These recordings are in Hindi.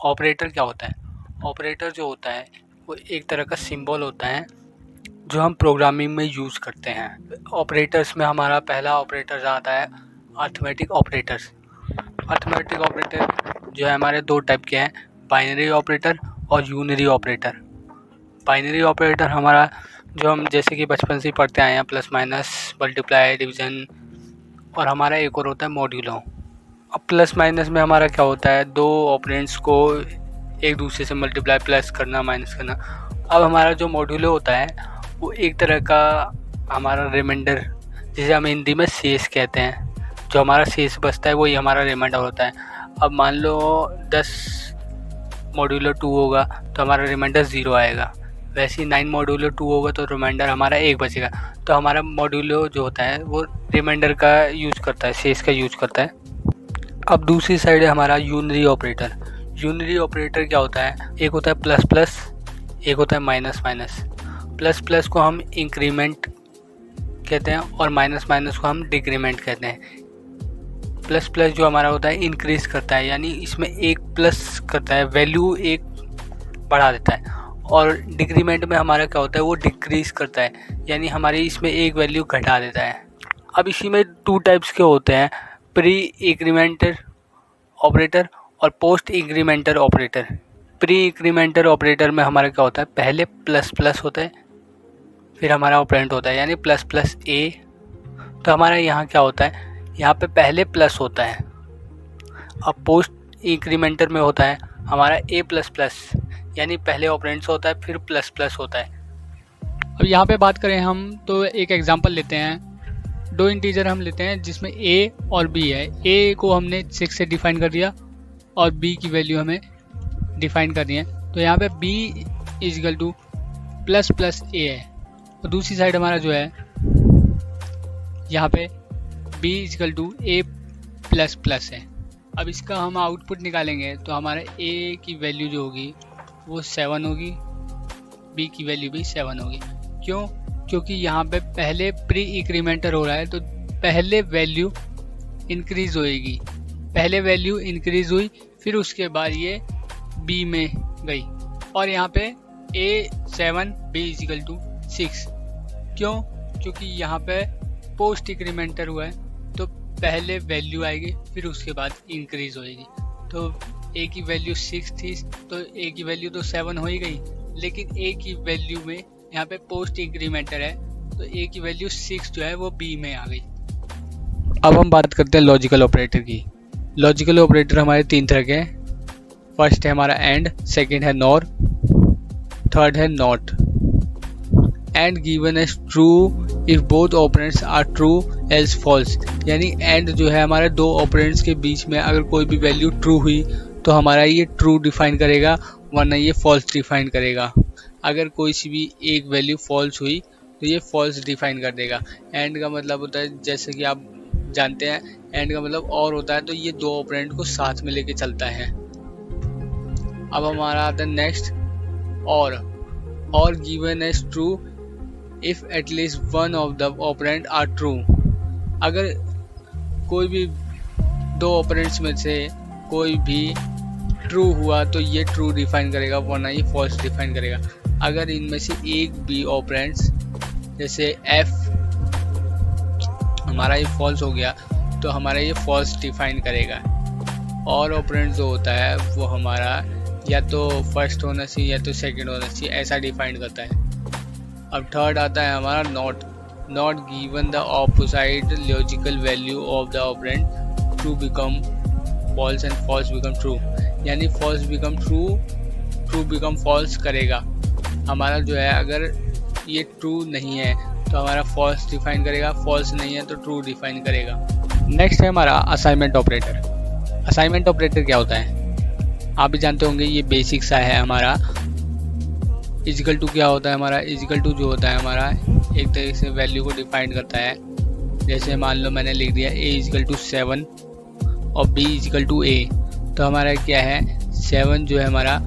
ऑपरेटर क्या होता है? ऑपरेटर जो होता है वो एक तरह का सिंबल होता है जो हम प्रोग्रामिंग में यूज़ करते हैं। ऑपरेटर्स में हमारा पहला ऑपरेटर आता है अर्थमेटिक ऑपरेटर्स। अर्थमेटिक ऑपरेटर जो है हमारे दो टाइप के हैं, बाइनरी ऑपरेटर और यूनरी ऑपरेटर। बाइनरी ऑपरेटर हमारा जो हम जैसे कि बचपन से ही पढ़ते आए हैं, प्लस माइनस, मल्टीप्लाई, डिवीज़न, और हमारा एक और होता है मॉड्यूलो। अब प्लस माइनस में हमारा क्या होता है, दो ऑपरेंड्स को एक दूसरे से मल्टीप्लाई, प्लस करना, माइनस करना। अब हमारा जो मॉड्यूलो होता है वो एक तरह का हमारा रिमाइंडर, जिसे हम हिंदी में शेष कहते हैं, जो हमारा शेष बचता है वही हमारा रिमाइंडर होता है। अब मान लो 10 मॉड्यूलो 2 होगा तो हमारा रिमाइंडर 0 आएगा, वैसे ही 9 मॉड्यूलो 2 होगा तो रिमाइंडर हमारा 1 बचेगा। तो हमारा मॉड्यूलो जो होता है वो रिमाइंडर का यूज़ करता है, शेष का यूज़ करता है। अब दूसरी साइड है हमारा यूनरी ऑपरेटर। यूनरी ऑपरेटर क्या होता है, एक होता है प्लस प्लस, एक होता है माइनस माइनस। प्लस प्लस को हम इंक्रीमेंट कहते हैं और माइनस माइनस को हम डिक्रीमेंट कहते हैं। प्लस प्लस जो हमारा होता है इंक्रीज करता है, यानी इसमें एक प्लस करता है, वैल्यू एक बढ़ा देता है। और डिक्रीमेंट में हमारा क्या होता है, वो डिक्रीज करता है, यानी हमारी इसमें एक वैल्यू घटा देता है। अब इसी में 2 टाइप्स के होते हैं, प्री इंक्रीमेंटर ऑपरेटर और पोस्ट इंक्रीमेंटर ऑपरेटर। प्री इंक्रीमेंटर ऑपरेटर में हमारा क्या होता है, पहले प्लस प्लस होता है, फिर हमारा ऑपरेंड होता है, यानी प्लस प्लस ए। तो हमारा यहाँ क्या होता है, यहाँ पे पहले प्लस होता है। अब पोस्ट इंक्रीमेंटर में होता है हमारा ए प्लस प्लस, यानी पहले ऑपरेंड्स होता है फिर प्लस प्लस होता है। अब यहाँ पे बात करें हम तो एक एग्जांपल लेते हैं, दो इंटीजर हम लेते हैं जिसमें a और b है। a को हमने 6 से डिफाइन कर दिया और b की वैल्यू हमें डिफाइन करनी है। तो यहाँ पे b is equal to plus plus a है, और दूसरी साइड हमारा जो है यहाँ पे b is equal to a plus plus है। अब इसका हम आउटपुट निकालेंगे तो हमारा a की वैल्यू जो होगी वो 7 होगी, b की वैल्यू भी 7 होगी। क्यों? क्योंकि यहाँ पे पहले प्री इंक्रीमेंटर हो रहा है तो पहले वैल्यू इंक्रीज होएगी, पहले वैल्यू इंक्रीज हुई, फिर उसके बाद ये b में गई, और यहाँ पे a 7 b इजिकल टू 6। क्यों? क्योंकि यहाँ पे पोस्ट इंक्रीमेंटर हुआ है तो पहले वैल्यू आएगी फिर उसके बाद इंक्रीज होएगी। तो a की वैल्यू 6 थी तो a की वैल्यू तो 7 हो ही गई, लेकिन a की वैल्यू में यहाँ पे पोस्ट इंक्रीमेंटर है तो a की वैल्यू 6 जो है वो b में आ गई। अब हम बात करते हैं लॉजिकल ऑपरेटर की। लॉजिकल ऑपरेटर हमारे 3 तरह के हैं। फर्स्ट है हमारा एंड, सेकंड है नॉर, थर्ड है not. And given as true if both operands are true else false, यानी एंड जो है हमारे दो ऑपरेंड्स के बीच में अगर कोई भी वैल्यू ट्रू हुई तो हमारा ये ट्रू डिफाइन करेगा, वरना ये फॉल्स डिफाइन करेगा। अगर कोई सी भी एक वैल्यू फॉल्स हुई तो ये फॉल्स डिफाइन कर देगा। एंड का मतलब होता है, जैसे कि आप जानते हैं, एंड का मतलब और होता है, तो ये दो ऑपरेंड को साथ में लेके चलता है। अब हमारा आता है नेक्स्ट और given as true if at least one of the operand are true. अगर कोई भी दो ऑपरेंड्स में से कोई भी ट्रू हुआ तो ये ट्रू डिफाइन करेगा, वरना ये फॉल्स डिफाइन करेगा। अगर इनमें से एक भी ऑपरेंड्स, जैसे f हमारा ये फॉल्स हो गया तो हमारा ये फॉल्स डिफाइन करेगा। और ऑपरेंड जो होता है वो हमारा या तो फर्स्ट होना चाहिए या तो सेकंड होना चाहिए, ऐसा डिफाइन करता है। अब थर्ड आता है हमारा not given the opposite logical value of the operand true become false and false become true, यानी false become true, true become false करेगा। हमारा जो है अगर ये ट्रू नहीं है तो हमारा फॉल्स डिफाइन करेगा, फॉल्स नहीं है तो ट्रू डिफाइन करेगा। नेक्स्ट है हमारा असाइनमेंट ऑपरेटर। असाइनमेंट ऑपरेटर क्या होता है आप भी जानते होंगे, ये बेसिक सा है हमारा। इजिकल टू क्या होता है हमारा, इजिकल टू जो होता है हमारा एक तरीके से वैल्यू को डिफाइन करता है। जैसे मान लो मैंने लिख दिया a इजिकल टू 7 और b इजिकल टू a, तो हमारा क्या है 7 जो है हमारा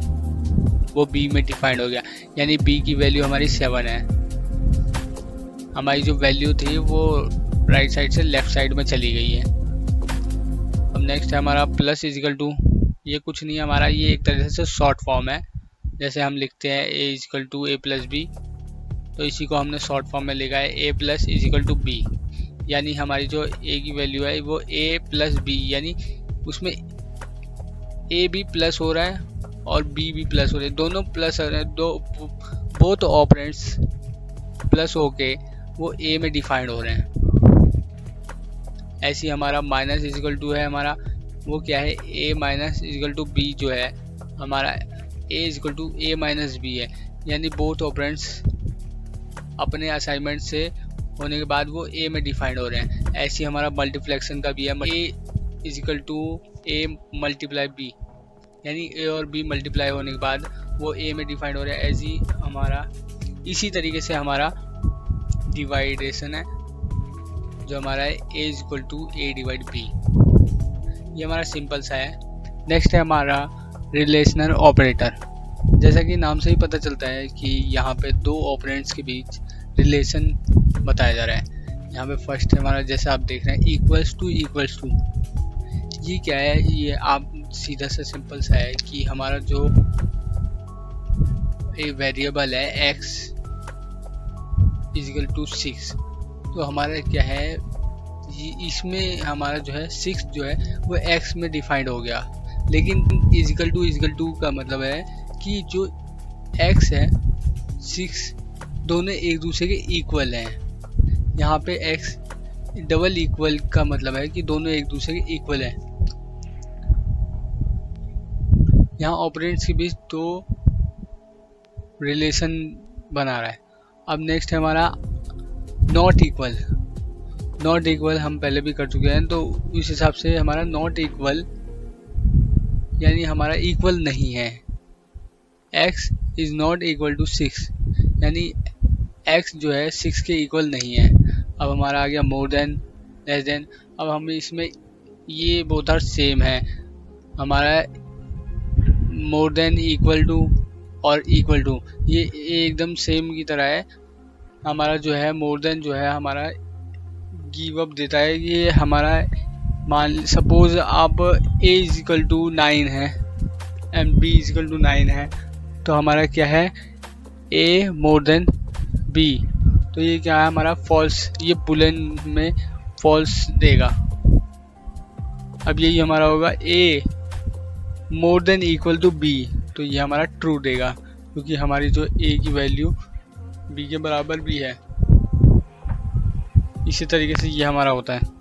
वो b में डिफाइंड हो गया, यानी b की वैल्यू हमारी 7 है। हमारी जो वैल्यू थी वो राइट साइड से लेफ्ट साइड में चली गई है। अब नेक्स्ट है हमारा प्लस इजिकल टू, ये कुछ नहीं हमारा, ये एक तरह से शॉर्ट फॉर्म है। जैसे हम लिखते हैं a is equal to A plus B, तो इसी को हमने शॉर्ट फॉर्म में लिखा है a plus is equal to B. यानी हमारी जो a की वैल्यू है वो a प्लस बी, यानी उसमें a भी प्लस हो रहा है और b भी प्लस हो रहा है, दोनों प्लस हो रहे हैं, बोथ ऑपरेंड्स प्लस होके वो a में डिफाइंड हो रहे हैं। ऐसे हमारा माइनस इजिकल टू है हमारा, वो क्या है a minus is equal to B, जो है हमारा a is equal to a minus B है। यानी बोथ ऑपरेंड्स अपने असाइनमेंट से होने के बाद वो a में डिफाइंड हो रहे हैं। ऐसे हमारा मल्टीप्लेक्शन का भी है, a is equal to a multiply b, यानी a और b मल्टीप्लाई होने के बाद वो a में डिफाइंड हो रहा है। ऐसे ही हमारा इसी तरीके से हमारा डिवाइडेशन है, जो हमारा है a is equal to a divide b। ये हमारा सिंपल सा है। नेक्स्ट है हमारा रिलेशनल ऑपरेटर। जैसा कि नाम से ही पता चलता है कि यहाँ पे दो ऑपरेंड्स के बीच रिलेशन बताया जा रहा है। यहाँ पे फर्स्ट है हमारा, जैसे आप देख रहे हैं इक्वल्स टू। ये क्या है, ये आप सीधा सा सिंपल सा है कि हमारा जो एक वेरिएबल है x इजिकल टू 6, तो हमारा क्या है, इसमें हमारा जो है 6 जो है वो x में डिफाइंड हो गया। लेकिन इजिकल टू का मतलब है कि जो x है 6 दोनों एक दूसरे के इक्वल हैं। यहाँ पे x डबल इक्वल का मतलब है कि दोनों एक दूसरे के इक्वल हैं। यहाँ ऑपरेंड्स के बीच दो रिलेशन बना रहा है। अब नेक्स्ट है हमारा नॉट इक्वल हम पहले भी कर चुके हैं, तो इस हिसाब से हमारा नॉट इक्वल यानी हमारा इक्वल नहीं है। x is not equal to 6, यानी x जो है 6 के इक्वल नहीं है। अब हमारा आ गया मोर देन, लेस देन। अब हम इसमें ये बोथ आर सेम है, हमारा मोर देन इक्वल टू और इक्वल टू ये एकदम सेम की तरह है। हमारा जो है मोर देन जो है हमारा गिव अप देता है। ये हमारा मान सपोज आप a इजिकल टू 9 है एंड b इजिकल टू 9 है, तो हमारा क्या है a मोर देन b, तो ये क्या है हमारा फॉल्स, ये बुलियन में फॉल्स देगा। अब यही हमारा होगा a more than equal to b, तो ये हमारा ट्रू देगा, क्योंकि हमारी जो a की वैल्यू b के बराबर भी है। इसी तरीके से ये हमारा होता है।